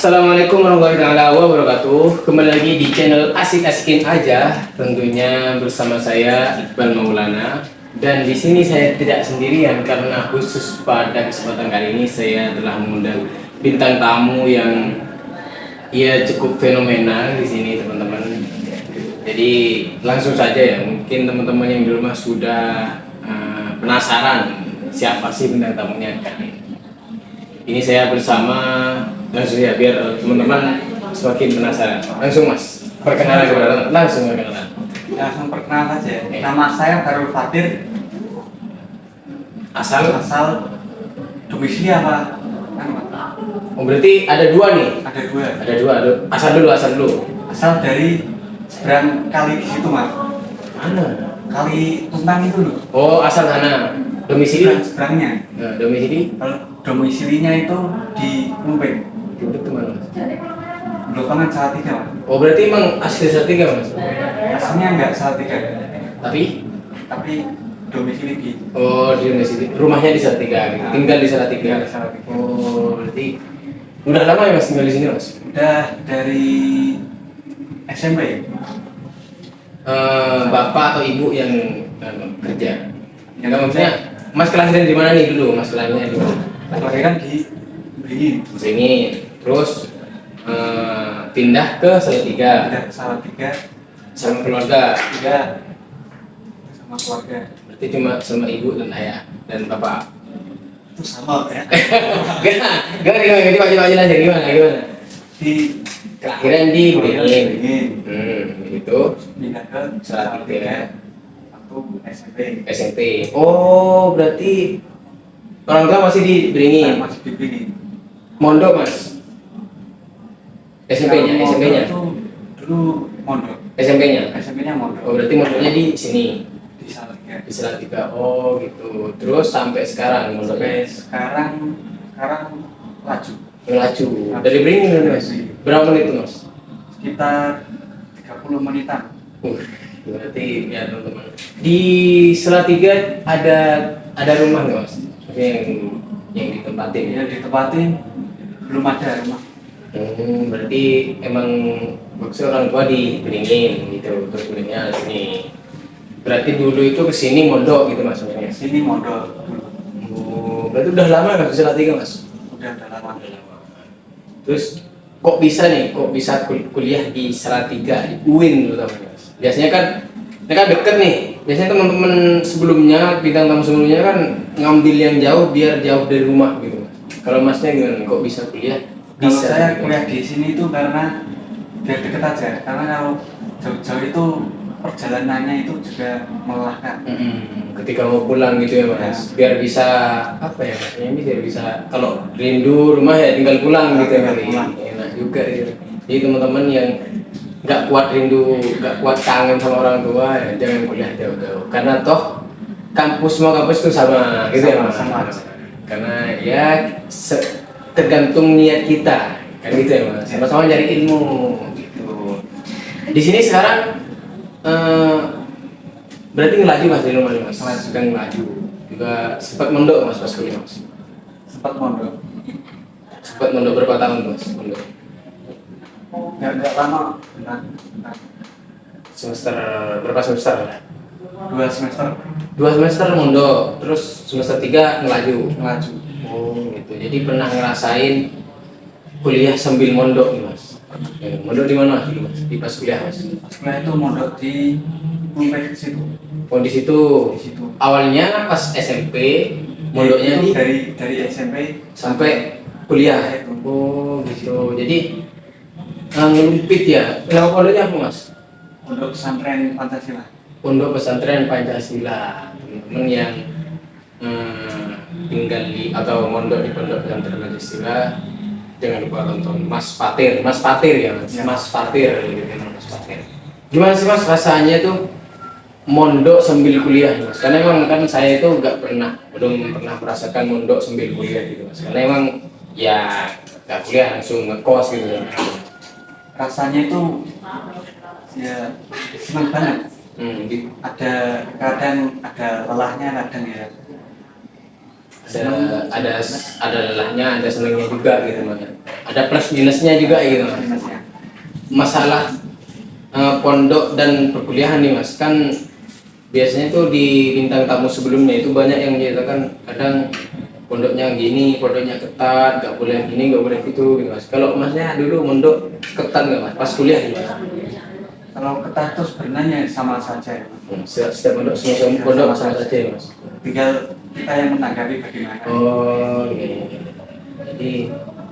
Assalamualaikum warahmatullahi wabarakatuh. Kembali lagi di channel Asik-Asikin Aja, tentunya bersama saya Iqbal Maulana. Dan di sini saya tidak sendirian karena khusus pada kesempatan kali ini saya telah mengundang bintang tamu yang cukup fenomenal di sini, teman-teman. Jadi langsung saja ya, mungkin teman-teman yang di rumah sudah penasaran siapa sih bintang tamunya kali ini. Ini saya bersama langsung ya, biar teman-teman semakin penasaran. Langsung Mas, perkenalan kepada langsung perkenalan. Langsung perkenalan aja. Nama saya Darul Fatir. Asal? Domisili apa? Oh, berarti ada dua nih. Ada dua. Ada dua. Asal dulu. Asal dari seberang kali di situ, Mas. Mana? Kali Tuntang itu loh. Oh, asal sana. Domisili? Seberangnya. Nah, domisili? Kalau domisilinya itu di Mumpeng. Itu kemana Mas? Blokangan Salatiga, Mas. Oh, berarti emang asli Salatiga Mas? Aslinya enggak Salatiga. Tapi domisili di domisili. Rumahnya di Salatiga, gitu. Tinggal di Salatiga. Di Salatiga. Oh, berarti udah lama ya Mas tinggal di sini Mas? Udah dari SMP. Bapak atau ibu yang kerja? Yang maksudnya Mas kelahiran di mana nih dulu? Mas kelahirannya di mana? Kelahiran di Beringin. Beringin. Terus pindah ke Salatiga. Udah ke Salatiga Sama keluarga. juga sama keluarga. Berarti cuma sama ibu dan ayah dan bapak. Itu sama ya. Gimana aja gimana? Di Kelahiran di Beringin. Itu pindah ke Salatiga. waktu SMP. SMP. Oh, berarti orang tua masih di Beringin. Masih di Beringin. Mondok Mas. SMP-nya. Itu dulu mondok. SMP-nya. SMP-nya mondok. Oh, berarti mondoknya di sini. Di Salatiga. Di Salatiga. Oh, gitu. Terus sampai sekarang mondoknya. Sampai sekarang laju. Melaju. Dari Beringin kan, Mas? Berapa menit tuh, Mas? Sekitar 30 menitan. Berarti ya teman-teman. Di Salatiga ada rumah nggak Mas? Maksudnya yang ditempatin. Yang ditempatin belum ada rumah. Berarti emang maksud orang tua di Beringin gitu, terus kemudian di sini. Berarti dulu itu kesini mondok gitu Mas maksudnya. Sini mondok. Berarti udah lama nggak di Salatiga Mas? Udah lama. Terus kok bisa kuliah di Salatiga, di UIN terutama Mas? Biasanya kan ini kan deket nih. Biasanya teman-teman sebelumnya, bintang tamu sebelumnya kan ngambil yang jauh biar jauh dari rumah gitu Mas. Kalau Masnya gimana? Kok bisa kuliah? Kalau saya kuliah di sini itu karena biar deket aja. Karena kalau jauh-jauh itu perjalanannya itu juga melelahkan. Ketika mau pulang gitu ya Mas, biar bisa apa ya Mas? Ini biar bisa kalau rindu rumah ya tinggal pulang gitu ya Mas. Enak juga gitu. Jadi teman-teman yang nggak kuat rindu, nggak kuat kangen sama orang tua ya jangan kuliah jauh-jauh. Karena toh kampus itu sama gitu ya Mas. Sama. Karena ya tergantung niat kita kan gitu ya Mas. Sama-sama cari ilmu gitu. Di sini sekarang berarti ngelaju Mas di rumah nih Mas. Sedang ngelaju. Juga sempat mondok Mas pas kuliah Mas. Sempat mondok. Sempat mondok berapa tahun Mas? Mondok. Nggak lama. Bentar. Semester berapa semester? 2 semester. 2 semester mondok, terus semester 3 ngelaju. Ngelaju. Gitu. Jadi pernah ngerasain kuliah sambil mondok nih Mas. Mondok di mana dulu Mas? Di pas kuliah Mas. Pas kuliah itu mondok di Mumpeng situ. Oh di situ. Awalnya pas SMP, mondoknya itu di dari SMP sampai kuliah. Oh gitu. Jadi ngelumpit ya. Nama pondoknya apa Mas? Pondok Pesantren Pancasila. Pondok Pesantren Pancasila. Teman yang tinggal di atau mondok di Pondok Pesantren Pancasila, jangan lupa tonton Mas Fatir ya Mas. Ya. Mas Fatir gitu Mas Fatir. Gimana sih Mas rasanya tuh mondok sambil kuliah Mas? Karena emang kan saya itu belum pernah merasakan mondok sambil kuliah gitu Mas. Karena emang ya nggak kuliah langsung ngekos gitu. Rasanya itu ya senang banget. Ada kadang ada lelahnya kadang ya. Ada lelahnya, ada senangnya juga gitu Mas. ada plus minusnya juga gitu mas. minusnya. Masalah pondok dan perkuliahan nih mas, kan biasanya tuh di bintang tamu sebelumnya itu banyak yang menyatakan kadang pondoknya gini, pondoknya ketat, nggak boleh gini, nggak boleh gitu, gitu mas. Kalau masnya dulu mondok ketat nggak mas? Pas kuliah gitu mas? Kalau ketat itu sebenarnya sama saja, Setiap pondok semua pondok sama saja ya mas. tinggal kita yang menanggapi bagaimana. Oh iya. Jadi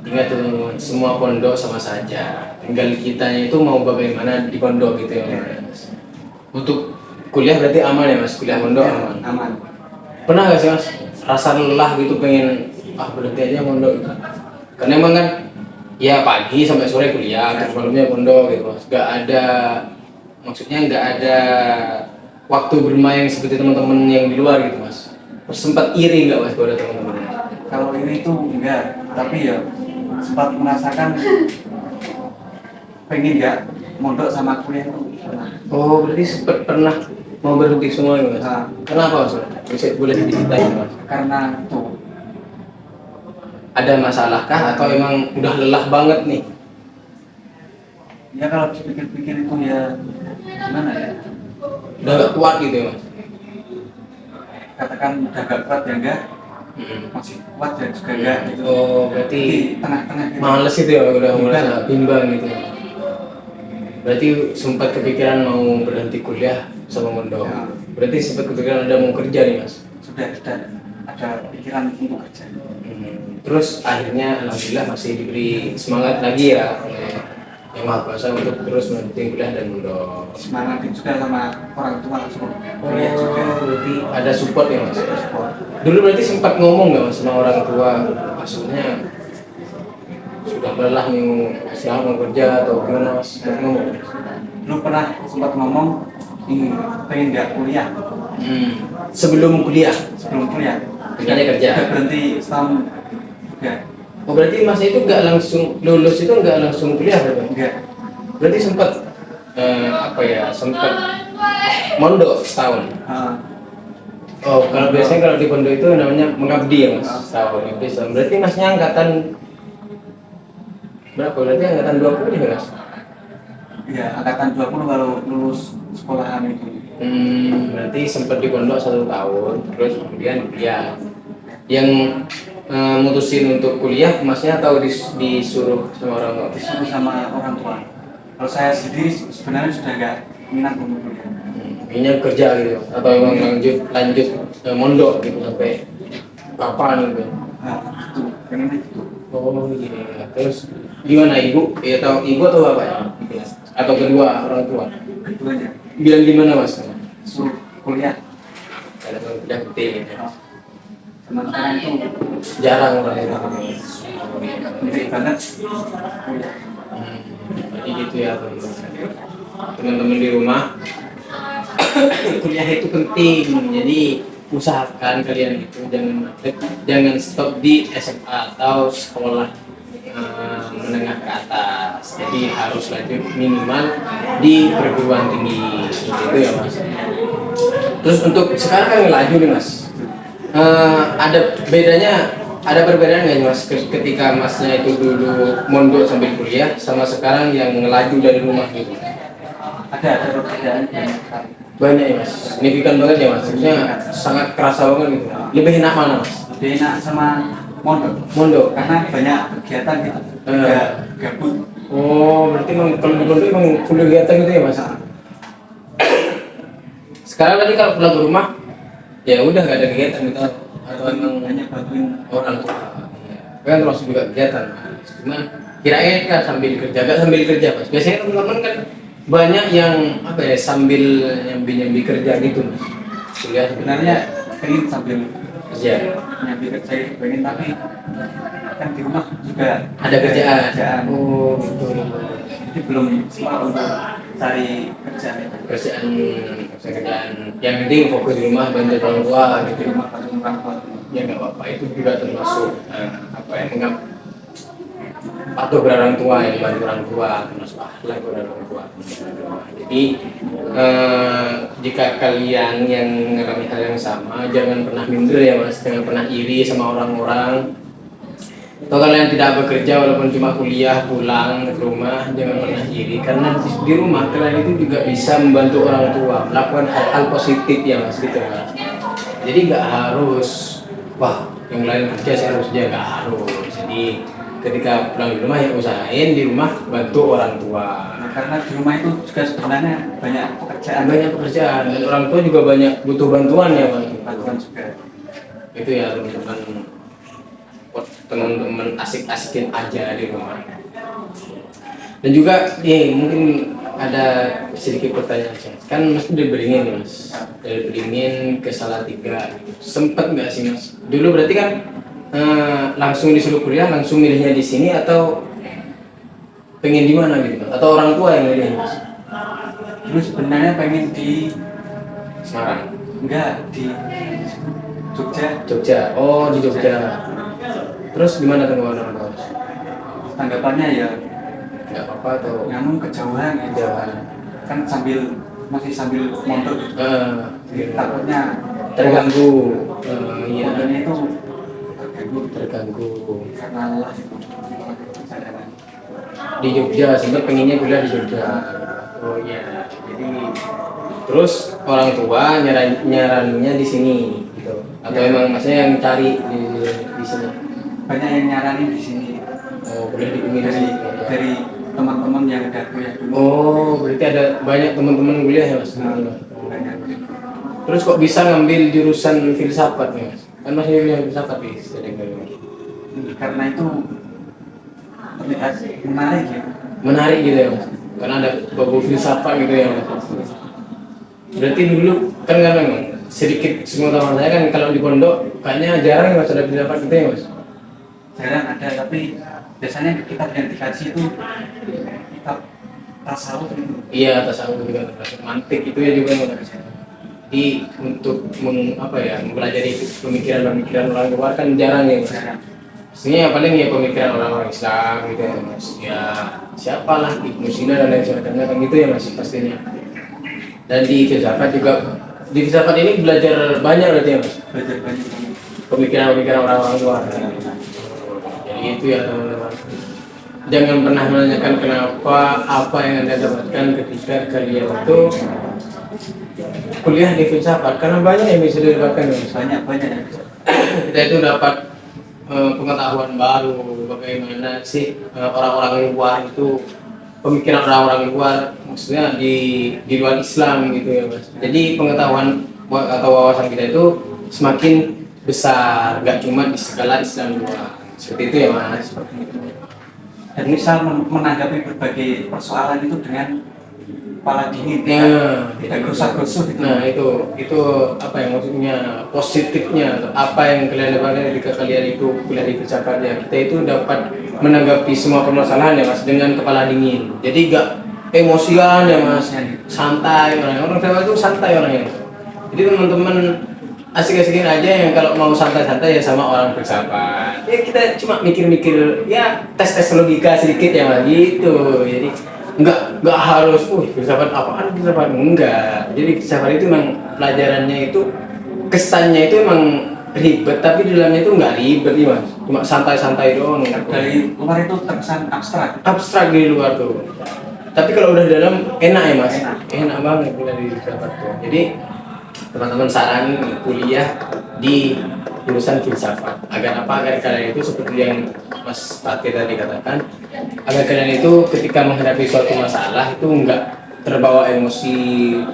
ingat tuh semua pondok sama saja. Tinggal kitanya itu mau bagaimana di pondok gitu ya mas. Untuk kuliah berarti aman ya mas, kuliah pondok Ya, aman. aman. Pernah nggak sih mas rasa lelah gitu pengen berhenti aja pondok gitu? Karena emang kan ya pagi sampai sore kuliah terus malamnya pondok gitu mas. Nggak ada, maksudnya nggak ada waktu bermain seperti teman-teman yang di luar gitu mas. Sempat iri nggak mas kalau ada teman-teman? Kalau ini tuh enggak, tapi ya sempat merasakan pengen nggak mondok sama kuliah itu pernah. Oh berarti sempat pernah mau berhenti semua gitu mas? Nah, Kenapa mas? Bisa boleh diceritain mas? karena tuh Ada masalah kah atau emang udah lelah banget nih? ya kalau dipikir-pikir itu ya gimana ya, Udah gak kuat gitu ya mas? katakan udah gak kuat ya enggak, masih kuat ya juga enggak gitu. Oh berarti Di tengah-tengah gitu. males itu ya, udah mulai Bimbang. bimbang gitu ya. Berarti sempat kepikiran mau berhenti kuliah sama mondok. Ya. Berarti sempat kepikiran ada mau kerja nih mas. Sudah ada pikiran untuk kerja. Terus akhirnya alhamdulillah masih diberi semangat lagi ya oleh Yang Maha Kuasa untuk terus melanjutkan kuliah dan mondok. Semangatin juga sama orang tua langsung Oh, kuliah juga. berarti ada support ya mas. Support. Dulu berarti sempat ngomong nggak mas sama orang tua, maksudnya sudah lelah nih sekarang mau kerja atau gimana mas? Sempat ngomong. Lu pernah sempat ngomong ini pengen nggak kuliah Sebelum kuliah, sebelum kuliah? pengennya kerja. Udah berhenti setahun juga. Oh berarti mas itu nggak langsung lulus itu nggak langsung kuliah berarti? Enggak. Berarti sempat sempat mondok setahun. Oh kalau biasanya kalau di pondok itu namanya mengabdi ya mas, setahun mengabdi setahun. Berarti masnya angkatan berapa? Berarti angkatan 20 ya mas? Iya, angkatan 20 kalau lulus sekolahan itu. Berarti sempat di pondok 1 tahun, terus kemudian kuliah. Yang mutusin untuk kuliah, masnya atau disuruh sama orang tua? Disuruh sama orang tua. Kalau saya sendiri sebenarnya sudah nggak minat untuk kuliah. Kayaknya kerja gitu, atau emang lanjut mondok gitu sampai kapan gitu? Nah, itu pengen itu. Oh iya, terus gimana ibu? Ya atau ibu atau bapak ya? Atau kedua orang tua? Keduanya Bilang gimana mas? suruh kuliah. Ada yang kuliah penting gitu. Teman sekarang itu Jarang orang itu. penting banget kuliah. Jadi gitu ya teman-teman di rumah. Kuliah itu penting, jadi usahakan kalian itu jangan stop di SMA atau sekolah menengah ke atas. Jadi harus lanjut minimal di perguruan tinggi itu ya mas. Terus untuk sekarang kan ngelaju nih mas. Ada perbedaan nggak mas ketika masnya itu dulu mondok sambil kuliah sama sekarang yang ngelaju dari rumah gitu? Ada perbedaan banyak sekali. Banyak ya mas, signifikan banget ya mas, maksudnya sangat kerasa banget gitu. Lebih enak mana mas? Lebih enak sama mondok Mondok. karena banyak kegiatan gitu. Nggak gabut. Oh berarti emang kalau di pondok emang full kegiatan gitu ya mas? Sekarang tadi kalau pulang ke rumah ya udah nggak ada kegiatan gitu atau emang Hanya bantuin orang tua? Kan termasuk juga kegiatan mas. Cuman kirain kan sambil kerja, gak sambil kerja mas. Biasanya teman-teman kan banyak yang sambil nyambi kerja gitu mas. Kuliah sebenarnya pengen sambil kerja. nyambi kerja itu pengen, tapi kan di rumah juga Ada kerjaan. kerjaan. Oh betul. Jadi belum sempat untuk cari kerjaan itu. Kerjaan yang penting fokus di rumah bantu orang tua Di gitu. rumah bantu orang tua. Ya nggak apa-apa, itu juga termasuk patuh pada orang tua, yang bantu orang tua termasuk akhlak pada orang tua. Jadi jika kalian yang mengalami hal yang sama, jangan pernah minder ya mas, jangan pernah iri sama orang-orang. Atau kalian tidak bekerja walaupun cuma kuliah pulang ke rumah, jangan pernah iri karena di rumah kalian itu juga bisa membantu orang tua melakukan hal-hal positif ya mas gitu mas. Jadi nggak harus wah yang lain kerja saya harus kerja, nggak harus. Jadi ketika pulang di rumah ya usahain di rumah bantu orang tua. Nah, karena di rumah itu juga sebenarnya banyak pekerjaan, Banyak pekerjaan dan orang tua juga banyak butuh bantuan ya mas. bantuan juga. Itu ya teman-teman asik-asikin aja di rumah. Dan juga mungkin ada sedikit pertanyaan sih. Kan mas dari Beringin nih mas, dari Beringin ke Salatiga sempet nggak sih mas dulu berarti kan langsung disuruh kuliah langsung milihnya di sini atau pengen di mana gitu mas? Atau orang tua yang milih mas? Dulu sebenarnya pengen di Semarang, enggak di Jogja. Jogja. Oh di Jogja. Terus gimana tanggapan orang tua? Tanggapannya ya Nggak apa-apa atau namun kejauhan gitu kan masih sambil mondok gitu. Jadi takutnya terganggu. Iya mondoknya itu terganggu. karena lelah itu perjalanan. Di Jogja sempat pengennya kuliah di Jogja. Oh iya jadi terus orang tua nyaraninnya di sini gitu atau Ya. emang maksudnya yang cari di sini. Banyak yang nyaranin di sini Oh kuliah di UIN dari sih. dari teman-teman yang udah kuliah dulu. Oh berarti ada banyak teman-teman kuliah ya mas. Banyak. Terus kok bisa ngambil jurusan filsafat nih mas? Kan masih yang filsafat nih Karena itu terlihat menarik ya. menarik gitu ya mas. Karena ada bau filsafat gitu ya mas. Berarti dulu kan memang sedikit semua teman saya kan kalau di pondok kayaknya jarang ya mas ada filsafat gitu ya mas. Jarang ada, tapi biasanya kitab yang dikaji itu kitab tasawuf itu. Iya tasawuf juga mantik itu ya juga mas. Jadi untuk mempelajari pemikiran-pemikiran orang luar kan jarang ya mas. Jarang. Sebenarnya paling ya pemikiran orang-orang Islam gitu ya mas. Ya siapalah Ibnu Sina dan lain sebagainya kan gitu ya mas pastinya. Dan di filsafat juga di filsafat ini belajar banyak berarti ya mas. Belajar banyak. Pemikiran-pemikiran orang-orang luar. Jadi itu ya teman-teman. Jangan pernah menanyakan kenapa apa yang anda dapatkan ketika kalian itu kuliah di filsafat karena banyak yang bisa didapatkan ya mas. Banyak yang Kita itu dapat pengetahuan baru bagaimana sih orang-orang luar itu pemikiran orang-orang luar maksudnya di luar Islam gitu ya mas. Jadi pengetahuan atau wawasan kita itu semakin besar, gak cuma di skala Islam luar seperti itu ya mas. dan misal menanggapi berbagai persoalan itu dengan kepala dingin, tidak gerusa-gerusu gitu. Nah itu apa yang maksudnya positifnya atau apa yang kalian dapatkan ketika kalian itu kuliah di filsafat ya kita itu dapat menanggapi semua permasalahan ya mas dengan kepala dingin. Jadi gak emosian ya mas, santai orang filsafat itu santai orangnya. Jadi teman-teman asik-asikin aja yang kalau mau santai-santai ya sama orang filsafat. Ya kita cuma mikir-mikir ya tes-tes logika sedikit ya mas gitu. Jadi nggak harus filsafat apaan filsafat enggak. Jadi filsafat itu memang pelajarannya itu kesannya itu emang ribet tapi di dalamnya itu nggak ribet nih mas, cuma santai-santai doang. Dari luar itu terkesan abstrak Di luar tuh, tapi kalau udah di dalam enak ya mas, enak banget kuliah di filsafat tuh. Jadi teman-teman saran kuliah di jurusan filsafat agar kalian itu seperti yang Mas Fatih tadi katakan, agar kalian itu ketika menghadapi suatu masalah itu enggak terbawa emosi,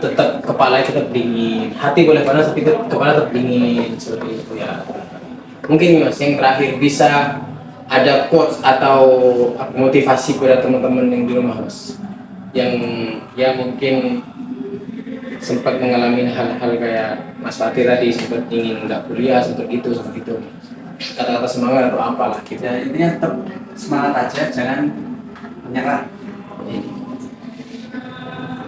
tetap kepala tetap dingin, hati boleh panas tapi kepala tetap dingin seperti itu ya. Mungkin mas yang terakhir bisa ada quotes atau motivasi pada teman-teman yang di rumah mas yang ya mungkin sempat mengalami hal-hal kayak Mas Fatih tadi sempat ingin nggak kuliah seperti itu kata-kata semangat atau apalah gitu. ya, intinya tetap semangat aja, jangan menyerah.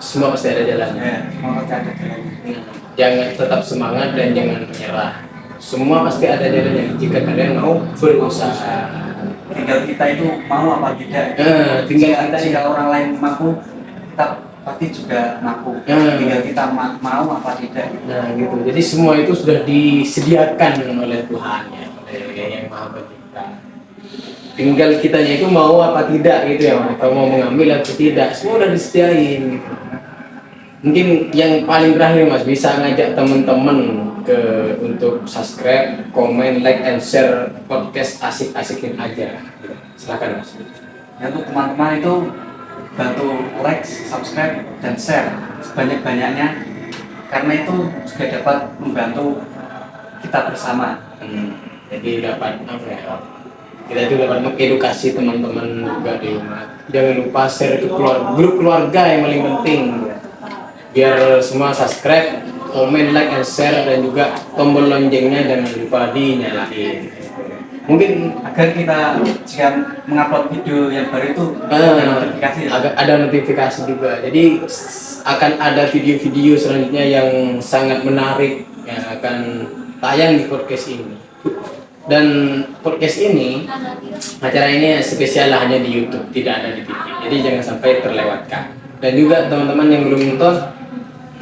Semua pasti ada jalannya. Ya, semangat ada jalannya. Jangan tetap semangat dan jangan menyerah. Semua pasti ada jalannya jika kalian mau berusaha. Tinggal kita itu mau apa tidak. Tinggal kita jika orang lain mampu, kita pasti juga mampu. Tinggal kita mau apa tidak. Nah gitu. Jadi semua itu sudah disediakan oleh Tuhan ya, oleh Yang Maha Pencipta. tinggal kitanya itu mau apa tidak gitu ya Mas. Kalau mau mengambil atau tidak, semua udah disediain gitu. Mungkin yang paling terakhir Mas bisa ngajak teman-teman ke untuk subscribe, komen, like, and share podcast asik-asikin aja. Silakan Mas. Ya untuk teman-teman itu bantu like, subscribe, dan share sebanyak-banyaknya karena itu juga dapat membantu kita bersama. Jadi dapat apa ya? Kita itu dapat mengedukasi teman-teman juga di rumah. Jangan lupa share ke grup keluarga yang paling penting. Biar semua subscribe, komen, like, and share, dan juga tombol loncengnya jangan lupa dinyalain. Mungkin Agar kita jika mengupload video yang baru itu ada notifikasi. ada notifikasi juga. Jadi akan ada video-video selanjutnya yang sangat menarik yang akan tayang di podcast ini. Dan podcast ini, acara ini spesial hanya di YouTube, tidak ada di TV. Jadi jangan sampai terlewatkan. Dan juga teman-teman yang belum nonton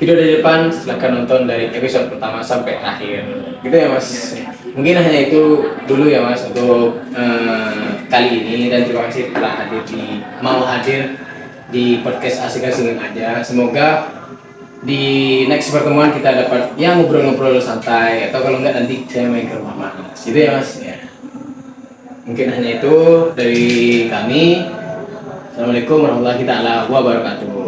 video dari depan, silahkan nonton dari episode pertama sampai akhir. Gitu ya Mas. Mungkin hanya itu dulu ya Mas untuk kali ini, dan terima kasih telah mau hadir di podcast asik-asikin aja. Semoga di next pertemuan kita dapat ya ngobrol-ngobrol santai, atau kalau enggak nanti saya main ke rumah Mas. Gitu ya Mas ya. Mungkin hanya itu dari kami. Assalamualaikum warahmatullahi wabarakatuh.